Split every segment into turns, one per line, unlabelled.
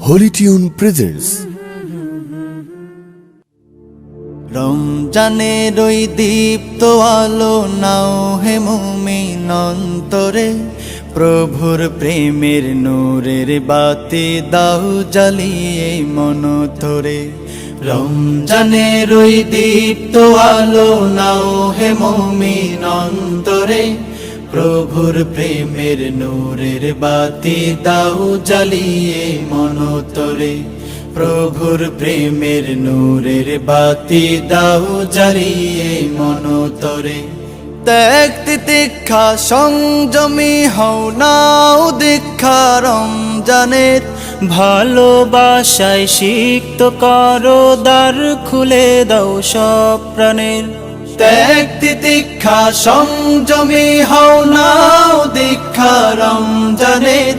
Holi tune presents.
রমজানের ওই দীপ্ত আলো নাও হে মুমিন অন্তরে, প্রভুর প্রেমের নূরের বাতি দাও জ্বালিয়ে মন ধরে। রমজানের ওই দীপ্ত আলো নাও হে মুমিন অন্তরে, প্রভুর প্রেমের নূরের বাতি দাও জ্বালিয়ে মন ধরে। প্রভুর প্রেমের নূরের বাতি দাও জ্বালিয়ে মন তরে। ত্যাগ তিতিক্ষা সংযমী হও নাও দীক্ষা রমজানের, ভালোবাসায় সিক্ত করো দ্বার খুলে দাও সব প্রাণের। ত্যাগ তিতিক্ষা সংযমী হও নাও দীক্ষা রমজানের,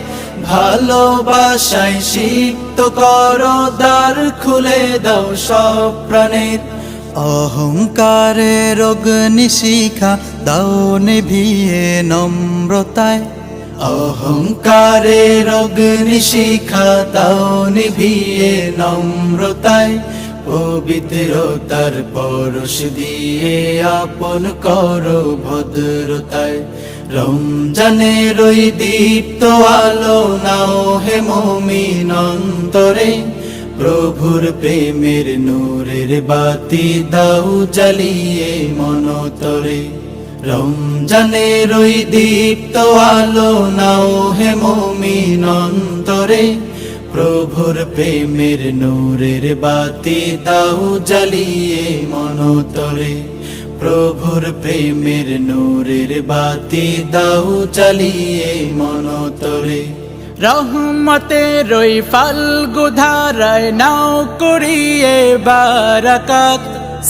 ভালোবাসায় সিক্ত করো দ্বার খুলে দাও সব প্রাণের। অহংকারের অগ্নিশিখা দাও নিভিয়ে নম্রতায়, অহংকারের অগ্নিশিখা দাও নিভিয়ে নম্রতায়। পবিত্রতার পরশ দিয়ে আপন করো ভদ্রতায়। রমজানের ওই দীপ্ত আলো নাও হে মুমিন অন্তরে, প্রভুর প্রেমের নূরের বাতি দাও জ্বালিয়ে মন তরে। রমজানের ওই দীপ্ত আলো নাও হে মুমিন অন্তরে, প্রভুর প্রেমের নূরের বাতি দাও জ্বালিয়ে মন তরে। প্রভুর প্রেমের নূরের বাতি দাও জ্বালিয়ে মন তরে। রহমতের ওই ফাল্গু ধারায় নাও করিয়ে বারাকাত,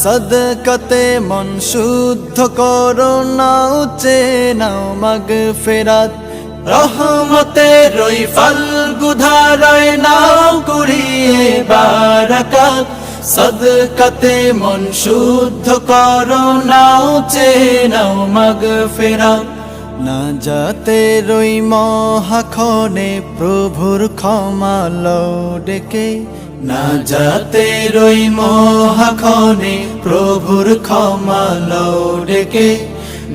সদকাতে মন শুদ্ধ করো নাও চে নাও মাগফিরাত। রহমতের ওই ফাল্গু ধারায় নাও করিয়ে বারাকাত, সদকাতে মন শুদ্ধ করো নাও চে নাও মাগফিরাত। না যাতে রই মহাক্ষণে প্রভুর ক্ষমা লও ডেকে, না যাতে রই মহাক্ষণে প্রভুর ক্ষমা লও ডেকে।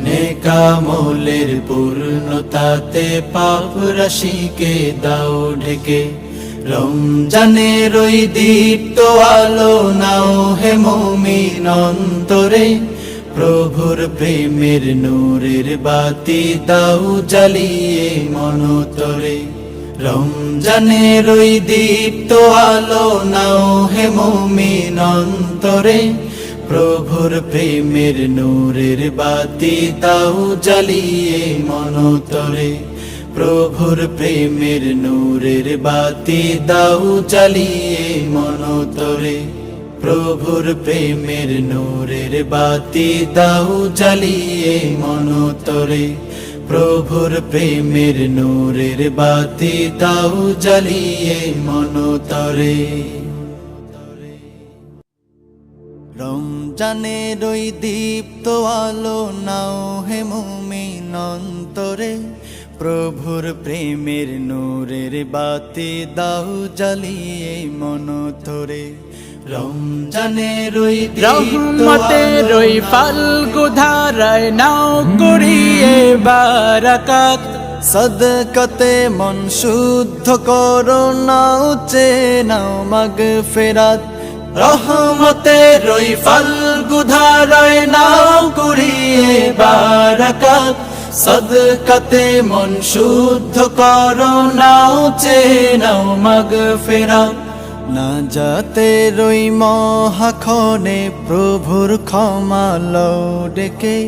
নেকামলের পূর্ণতাতে পাপ রাশিকে দাও ঢেকে। রমজানের ওই দীপ্ত আলো নাও হে মুমিন অন্তরে, প্রভুর প্রেমের নূরের বাতি দাও জ্বালিয়ে মন তরে। রমজানের ওই দীপ্ত আলো নাও হে মুমিন অন্তরে, প্রভুর প্রেমের নূরের বাতি দাও জ্বালিয়ে মন তরে। প্রভুর প্রেমের নূরের বাতি দাও জ্বালিয়ে মন তরে। প্রভুর প্রেমের নূরের বাতি দাও জ্বালিয়ে মন তরে। প্রভুর প্রেমের নূরের বাতি দাও জ্বালিয়ে মন তরে। রমজানের ওই দীপ্ত আলো নাও হে মুমিন অন্তরে, প্রভুর প্রেমের নূরের বাতি দাও জ্বালিয়ে মন ধরে। রমজানের ওই রহমতের ওই ফাল্গু ধারায় নাও করিয়ে বারাকাত, সদকাতে মন শুদ্ধ করো নাও চে নাও মাগফিরাত। রহমতের ওই ফাল্গু ধারায় নাও করিয়ে বারাকাত, সদকাতে মন শুদ্ধ করো নাও চে নাও মাগফিরাত। না যাতে রই মহাক্ষণে প্রভুর ক্ষমা লও ডেকে,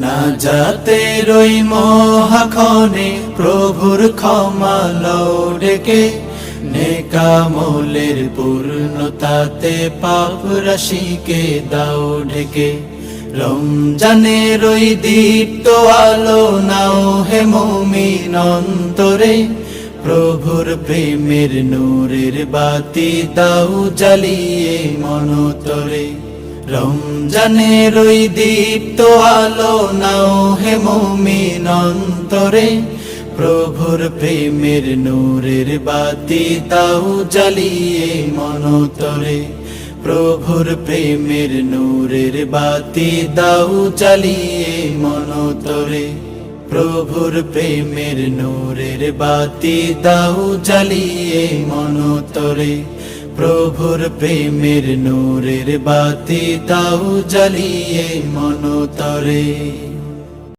না যাতে রই মহাক্ষণে প্রভুর ক্ষমা লও ডেকে। নেকামলের পূর্ণতাতে পাপ রাশিকে দাও ঢেকে। রমজানের ওই দীপ্ত আলো নাও হে মুমিন অন্তরে, প্রভুর প্রেমের নূরের বাতি দাও জ্বালিয়ে মন তরে। রমজানের ওই দীপ্ত আলো নাও হে মুমিন অন্তরে, প্রভুর প্রেমের নূরের বাতি দাও জ্বালিয়ে মনতরে প্রভুর প্রেমের নূরের বাতি দাও জ্বালিয়ে মনতরে প্রভুর প্রেমের নূরের বাতি দাও জ্বালিয়ে মনতরে প্রভুর প্রেমের নূরের বাতি দাও জ্বালিয়ে মনতরে।